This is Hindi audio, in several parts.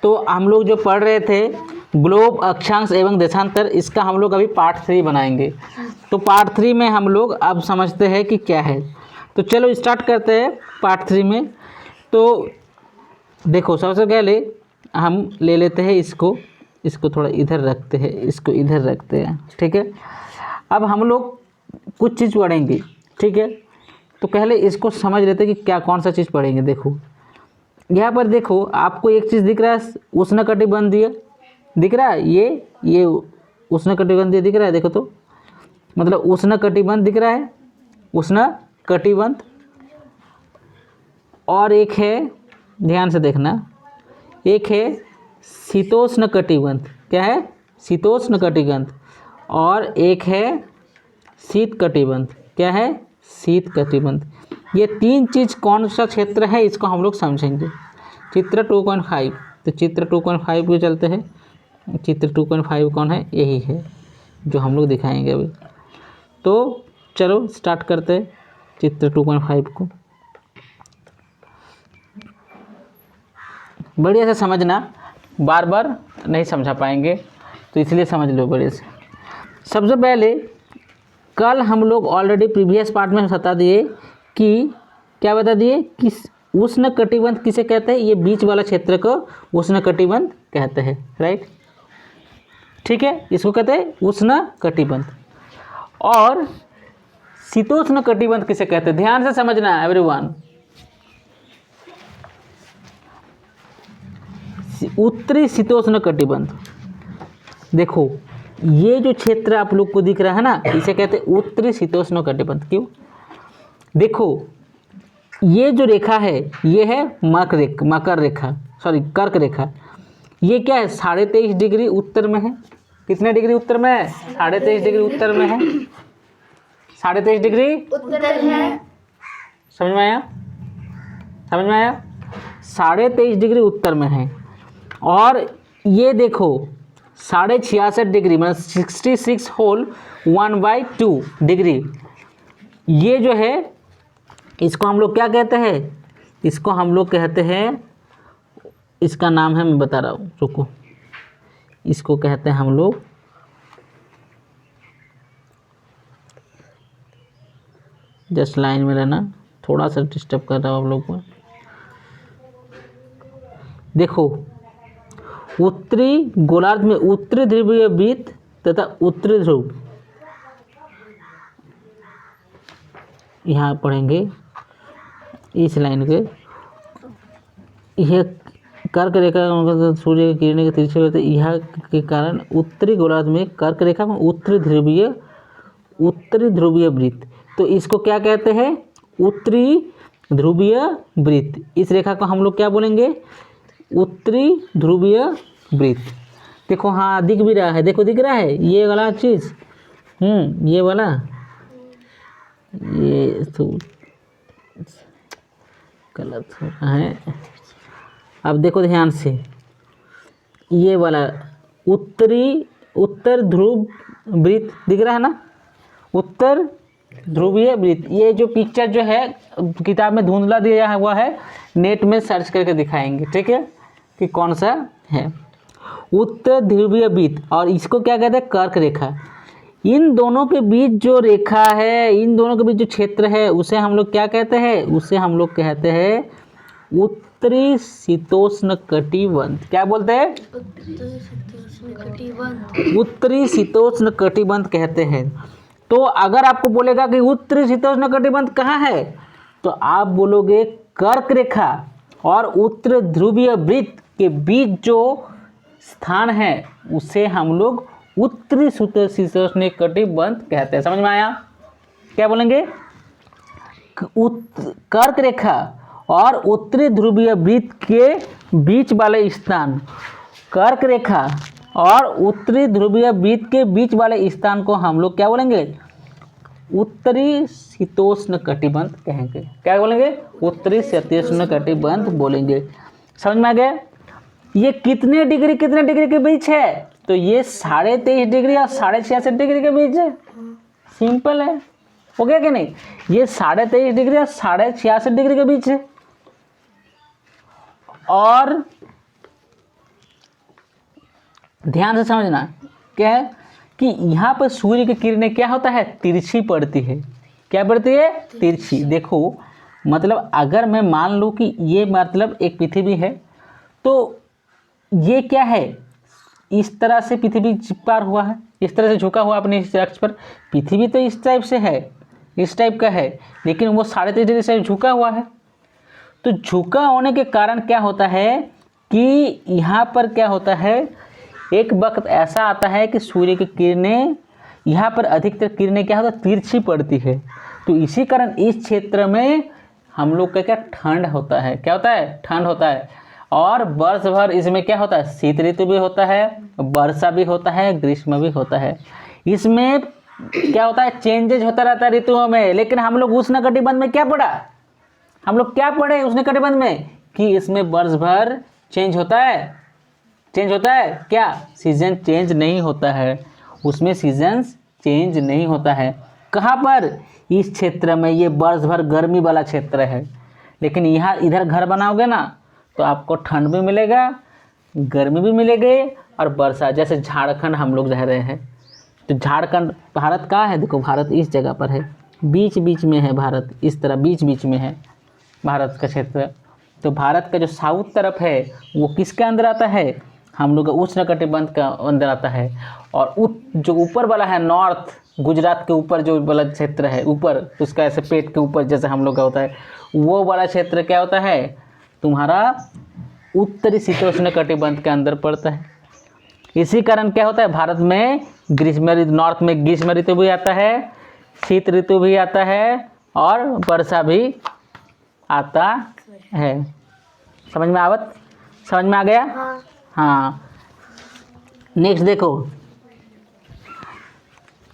तो हम लोग जो पढ़ रहे थे ग्लोब, अक्षांश एवं देशांतर, इसका हम लोग अभी पार्ट 3 बनाएंगे। तो पार्ट 3 में हम लोग अब समझते हैं कि क्या है। तो चलो स्टार्ट करते हैं पार्ट 3 में। तो देखो सबसे पहले हम ले लेते हैं इसको थोड़ा इधर रखते हैं, इसको इधर रखते हैं, ठीक है। अब हम लोग कुछ चीज़ पढ़ेंगे, ठीक है। तो पहले इसको समझ लेते हैं कि क्या कौन सा चीज़ पढ़ेंगे। देखो यहाँ पर देखो आपको एक चीज़ दिख रहा है, उष्णकटिबंधीय दिख रहा है, ये उष्णकटिबंधीय दिख रहा है। देखो तो मतलब उष्णकटिबंध दिख रहा है, उष्णकटिबंध। और एक है, ध्यान से देखना, एक है शीतोष्णकटिबंध। क्या है? शीतोष्णकटिबंध। और एक है शीतकटिबंध। क्या है? शीतकटिबंध। ये तीन चीज़ कौन सा क्षेत्र है इसको हम लोग समझेंगे। चित्र 2.5, तो चित्र 2.5 पे चलते हैं। चित्र 2.5 कौन है? यही है जो हम लोग दिखाएंगे अभी। तो चलो स्टार्ट करते हैं चित्र 2.5 को। बढ़िया से समझना, बार बार नहीं समझा पाएंगे तो इसलिए समझ लो बढ़िया से। सबसे पहले कल हम लोग ऑलरेडी प्रीवियस पार्ट में बता दिए कि क्या बता दिए कि उष्णकटिबंध किसे कहते हैं। ये बीच वाला क्षेत्र को उष्णकटिबंध कहते हैं, राइट, ठीक है। इसको कहते हैं उष्णकटिबंध। और शीतोष्णकटिबंध किसे कहते हैं, ध्यान से समझना एवरीवन। उत्तरी शीतोष्णकटिबंध, देखो ये जो क्षेत्र आप लोग को दिख रहा है ना, इसे कहते हैं उत्तरी शीतोष्णकटिबंध। क्यों? देखो ये जो रेखा है ये है मकर रेखा, सॉरी कर्क रेखा। ये क्या है? 23.5 डिग्री उत्तर में है। कितने डिग्री उत्तर में है? 23.5 डिग्री उत्तर में है। 23.5 डिग्री उत्तर है। समझ में आया? समझ में आया? 23.5 डिग्री उत्तर में है। और ये देखो 66.5 डिग्री मतलब 66 होल 1/2 डिग्री, ये जो है इसको हम लोग क्या कहते हैं? इसको हम लोग कहते हैं, इसका नाम है, मैं बता रहा हूँ, रुको, इसको कहते हैं हम लोग जस्ट लाइन में रहना, थोड़ा सा डिस्टर्ब कर रहा हूँ आप लोग को। देखो उत्तरी गोलार्ध में उत्तरी ध्रुवीय वृत्त तथा उत्तरी ध्रुव, यहाँ पढ़ेंगे इस लाइन के, यह कर्क रेखा सूर्य की किरणें के तिरछे होते, यह के कारण उत्तरी गोलार्ध में कर्क रेखा में उत्तरी ध्रुवीय वृत्त, तो इसको क्या कहते हैं? उत्तरी ध्रुवीय वृत्त। इस रेखा को हम लोग क्या बोलेंगे? उत्तरी ध्रुवीय वृत्त। देखो हाँ दिख भी रहा है, देखो दिख रहा है ये वाला चीज़, ये वाला, ये तो गलत हो रहा है। अब देखो ध्यान से, ये वाला उत्तर ध्रुव वृत्त दिख रहा है ना, उत्तर ध्रुवीय वृत्त। ये जो पिक्चर जो है किताब में धुंधला दिया हुआ है, नेट में सर्च करके दिखाएंगे, ठीक है, कि कौन सा है उत्तर ध्रुवीय वृत्त। और इसको क्या कहते हैं? कर्क रेखा। इन दोनों के बीच जो रेखा है, इन दोनों के बीच जो क्षेत्र है, उसे हम लोग क्या कहते हैं? उसे हम लोग कहते हैं उत्तरी शीतोष्णकटिबंध। क्या बोलते हैं? उत्तरी शीतोष्णकटिबंध कहते हैं। तो अगर आपको बोलेगा कि उत्तरी शीतोष्णकटिबंध कहाँ है, तो आप बोलोगे कर्क रेखा और उत्तर ध्रुवीय वृत्त के बीच जो स्थान है उसे हम लोग उत्तरी शीतोष्णकटिबंध कहते हैं। समझ में आया? क्या बोलेंगे? कर्क रेखा और उत्तरी ध्रुवीय वृत्त के बीच वाले स्थान, कर्क रेखा और उत्तरी ध्रुवीय वृत्त के बीच वाले स्थान को हम लोग क्या बोलेंगे? उत्तरी शीतोष्णकटिबंध कहेंगे। क्या बोलेंगे? उत्तरी शीतोष्णकटिबंध बोलेंगे। समझ में आ गया? ये कितने डिग्री के बीच है? तो ये 23.5 डिग्री और 66.5 डिग्री के बीच है। सिंपल है, हो गया कि नहीं? ये 23.5 डिग्री और 66.5 डिग्री के बीच है। और ध्यान से समझना क्या है कि यहाँ पर सूर्य की किरणें क्या होता है, तिरछी पड़ती है। क्या पड़ती है, तिरछी। देखो मतलब अगर मैं मान लूँ कि ये मतलब एक पृथ्वी है, तो ये क्या है, इस तरह से पृथ्वी चिपकार हुआ है, इस तरह से झुका हुआ अपने इस अक्ष पर। पृथ्वी तो इस टाइप से है, इस टाइप का है, लेकिन वो 3.5 डिग्री से झुका हुआ है। तो झुका होने के कारण क्या होता है कि यहाँ पर क्या होता है, एक वक्त ऐसा आता है कि सूर्य की किरणें यहाँ पर अधिकतर किरणें क्या होता है, तिरछी पड़ती है। तो इसी कारण इस क्षेत्र में हम लोग का क्या ठंड होता है, क्या होता है, ठंड होता है। और वर्ष भर इसमें क्या होता है, शीत ऋतु भी होता है, वर्षा भी होता है, ग्रीष्म भी होता है। इसमें क्या होता है, चेंजेज होता रहता है ऋतुओं में। लेकिन हम लोग उष्णकटिबंध में क्या पढ़ा, हम लोग क्या पढ़े उष्णकटिबंध में, कि इसमें वर्ष भर चेंज होता है, चेंज होता है क्या, सीजन चेंज नहीं होता है, उसमें सीजन्स चेंज नहीं होता है। कहाँ पर, इस क्षेत्र में, ये वर्ष भर गर्मी वाला क्षेत्र है। लेकिन यहाँ इधर घर बनाओगे ना तो आपको ठंड भी मिलेगा, गर्मी भी मिलेगी और वर्षा। जैसे झारखंड हम लोग रह रहे हैं, तो झारखंड भारत कहाँ है, देखो भारत इस जगह पर है, बीच बीच में है भारत, इस तरह बीच बीच में है भारत का क्षेत्र। तो भारत का जो साउथ तरफ है वो किसके अंदर आता है, हम लोग का उष्णकटिबंध का अंदर आता है। और जो ऊपर वाला है नॉर्थ, गुजरात के ऊपर जो वाला क्षेत्र है ऊपर, उसका ऐसे पेट के ऊपर जैसे हम लोग का होता है, वो वाला क्षेत्र क्या होता है, तुम्हारा उत्तरी शीतोष्णकटिबंध के अंदर पड़ता है। इसी कारण क्या होता है, भारत में ग्रीष्म ऋतु, नॉर्थ में ग्रीष्म ऋतु भी आता है, शीत ऋतु भी आता है और वर्षा भी आता है। समझ में आवत, समझ में आ गया। हाँ नेक्स्ट देखो,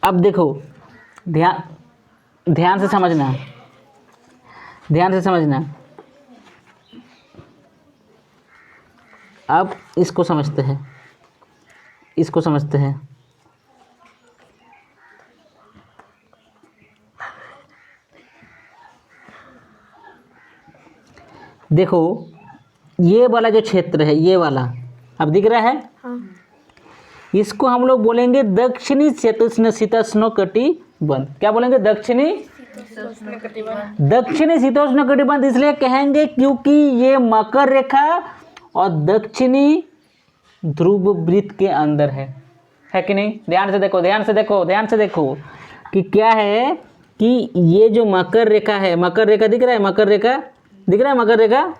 अब देखो ध्यान से समझना, ध्यान से समझना। अब इसको समझते हैं, इसको समझते हैं। देखो ये वाला जो क्षेत्र है, ये वाला अब दिख रहा है, इसको हम लोग बोलेंगे दक्षिणी शीतोष्णकटिबंध। क्या बोलेंगे, दक्षिणी शीतोष्णकटिबंध। इसलिए कहेंगे क्योंकि ये मकर रेखा और दक्षिणी ध्रुव वृत्त के अंदर है कि नहीं। ध्यान से देखो, ध्यान से देखो, ध्यान से देखो कि क्या है कि ये जो मकर रेखा है, मकर रेखा दिख रहा है, मकर रेखा दिख रहा है, मकर रेखा।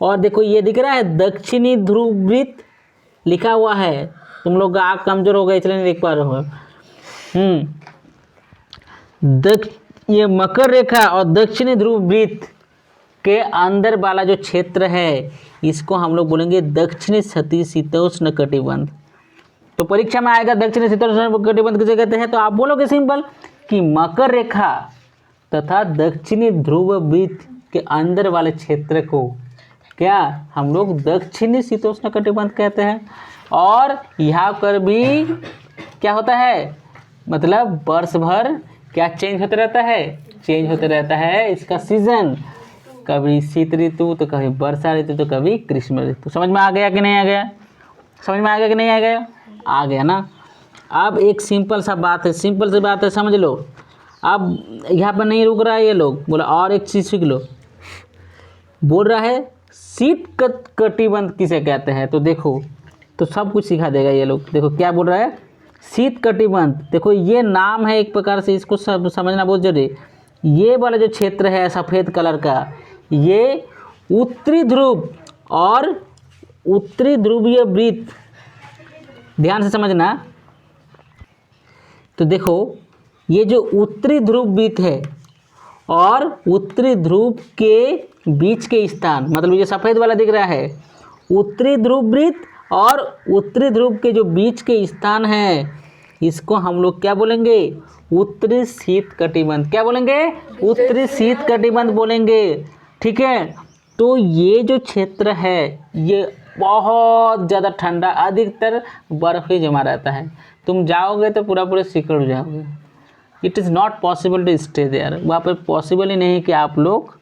और देखो ये दिख रहा है दक्षिणी ध्रुव वृत्त लिखा हुआ है। तुम लोग आँख कमजोर हो गए इसलिए नहीं देख पा रहे हो। ये मकर रेखा और दक्षिणी ध्रुव वृत्त के अंदर वाला जो क्षेत्र है, इसको हम लोग बोलेंगे दक्षिणी शीतोष्णकटिबंध। तो परीक्षा में आएगा दक्षिणी शीतोष्णकटिबंध किसे कहते हैं, तो आप बोलोगे सिंपल कि मकर रेखा तथा दक्षिणी ध्रुव वृत्त के अंदर वाले क्षेत्र को क्या हम लोग दक्षिणी शीतोष्णकटिबंध कहते हैं। और यहाँ पर भी क्या होता है, मतलब वर्ष भर क्या चेंज होता रहता है, चेंज होता रहता है इसका सीजन, कभी शीत ऋतु तो कभी वर्षा ऋतु तो कभी ग्रीष्म ऋतु। समझ में आ गया कि नहीं आ गया, समझ में आ गया कि नहीं आ गया, आ गया ना। अब एक सिंपल सा बात है, सिंपल सी बात है, समझ लो। अब यहाँ पर नहीं रुक रहा है ये लोग, बोला और एक चीज़ सीख लो। बोल रहा है शीत कटिबंध किसे कहते हैं, तो देखो तो सब कुछ सिखा देगा ये लोग। देखो क्या बोल रहा है, शीत कटिबंध। देखो ये नाम है एक प्रकार से, इसको सब समझना बहुत जरूरी। ये वाला जो क्षेत्र है सफ़ेद कलर का, ये उत्तरी ध्रुव और उत्तरी ध्रुवीय वृत्त, ध्यान से समझना। तो देखो ये जो उत्तरी ध्रुव वृत्त है और उत्तरी ध्रुव के बीच के स्थान, मतलब ये सफ़ेद वाला दिख रहा है, उत्तरी ध्रुव वृत्त और उत्तरी ध्रुव के जो बीच के स्थान है, इसको हम लोग क्या बोलेंगे, उत्तरी शीत कटिबंध। क्या बोलेंगे, उत्तरी शीत कटिबंध बोलेंगे। ठीक है, तो ये जो क्षेत्र है ये बहुत ज़्यादा ठंडा, अधिकतर बर्फ़ ही जमा रहता है। तुम जाओगे तो पूरा सिकुड़ जाओगे। It is not possible to stay there, वहाँ पर पॉसिबल ही नहीं कि आप लोग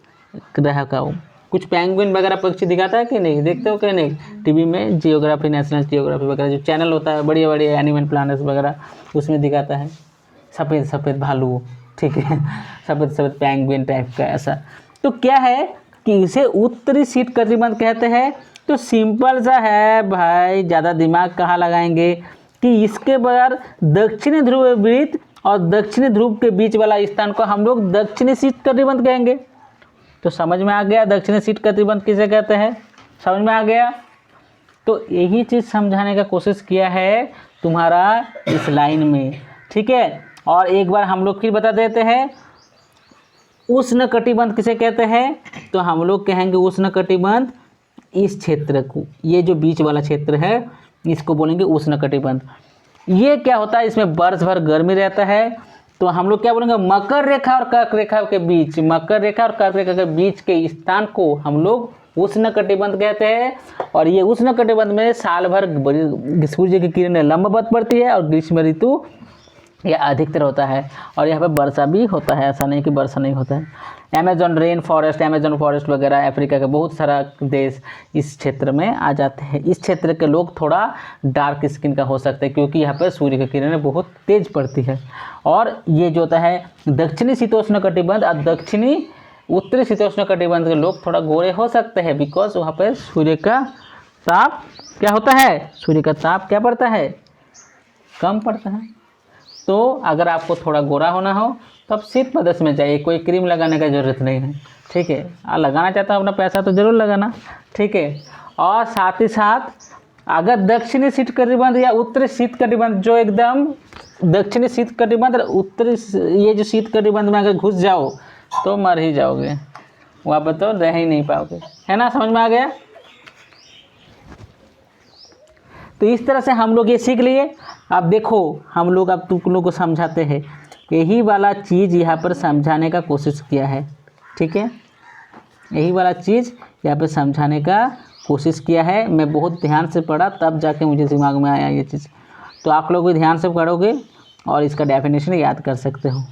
रह पाओ। कुछ पेंगुइन वगैरह पक्षी दिखाता है कि नहीं, देखते हो कि नहीं टीवी में, जियोग्राफी, नेशनल जियोग्राफी वगैरह जो चैनल होता है, बड़े बड़े एनिमल प्लानट्स वगैरह, उसमें दिखाता है सफ़ेद सफ़ेद भालू, ठीक है, सफ़ेद सफ़ेद पेंगुइन टाइप का ऐसा। तो क्या है कि इसे उत्तरी शीत कटिबंध कहते हैं। तो सिंपल सा है भाई, ज़्यादा दिमाग कहाँ लगाएंगे कि इसके बगैर दक्षिणी ध्रुव वृत्त और दक्षिणी ध्रुव के बीच वाला स्थान को हम लोग दक्षिणी शीत कटिबंध कहेंगे। तो समझ में आ गया दक्षिणी शीत कटिबंध किसे कहते हैं, समझ में आ गया। तो यही चीज़ समझाने का कोशिश किया है तुम्हारा इस लाइन में, ठीक है। और एक बार हम लोग फिर बता देते हैं, उष्ण कटिबंध किसे कहते हैं। तो हम लोग कहेंगे उष्ण कटिबंध इस क्षेत्र को, ये जो बीच वाला क्षेत्र है इसको बोलेंगे उष्ण कटिबंध। ये क्या होता है, इसमें वर्ष भर गर्मी रहता है। तो हम लोग क्या बोलेंगे, मकर रेखा और कर्क रेखा के बीच, मकर रेखा और कर्क रेखा के बीच के स्थान को हम लोग उष्ण कटिबंध कहते हैं। और ये उष्ण कटिबंध में साल भर सूर्य की किरणें लंबवत पड़ती है और ग्रीष्म ऋतु यह अधिकतर होता है। और यहाँ पे वर्षा भी होता है, ऐसा नहीं कि वर्षा नहीं होता है। Amazon rain forest, Amazon forest वगैरह, अफ्रीका के बहुत सारा देश इस क्षेत्र में आ जाते हैं। इस क्षेत्र के लोग थोड़ा डार्क स्किन का हो सकते हैं क्योंकि यहाँ पर सूर्य की किरणें बहुत तेज पड़ती है। और ये जो होता है दक्षिणी शीतोष्ण कटिबंध और दक्षिणी उत्तरी शीतोष्ण कटिबंध के लोग थोड़ा गोरे हो सकते हैं, बिकॉज वहाँ पर सूर्य का ताप क्या होता है, सूर्य का ताप क्या पड़ता है, कम पड़ता है। तो अगर आपको थोड़ा गोरा होना हो तो आप शीत प्रदेश में जाइए, कोई क्रीम लगाने का ज़रूरत नहीं है, ठीक है। लगाना चाहता हूँ अपना पैसा तो ज़रूर लगाना, ठीक है। और साथ ही साथ अगर दक्षिणी शीत कटिबंध या उत्तरी शीत कटिबंध, जो एकदम दक्षिणी शीत कटिबंध और उत्तरी ये जो शीत कटिबंध में अगर घुस जाओ तो मर ही जाओगे, वहाँ पर तो रह ही नहीं पाओगे, है ना, समझ में आ गया। तो इस तरह से हम लोग ये सीख लिए। अब देखो हम लोग अब तुम लोग को समझाते हैं, यही वाला चीज़ यहाँ पर समझाने का कोशिश किया है, ठीक है। यही वाला चीज़ यहाँ पर समझाने का कोशिश किया है। मैं बहुत ध्यान से पढ़ा तब जाके मुझे दिमाग में आया ये चीज़। तो आप लोग भी ध्यान से पढ़ोगे और इसका डेफिनेशन याद कर सकते हो।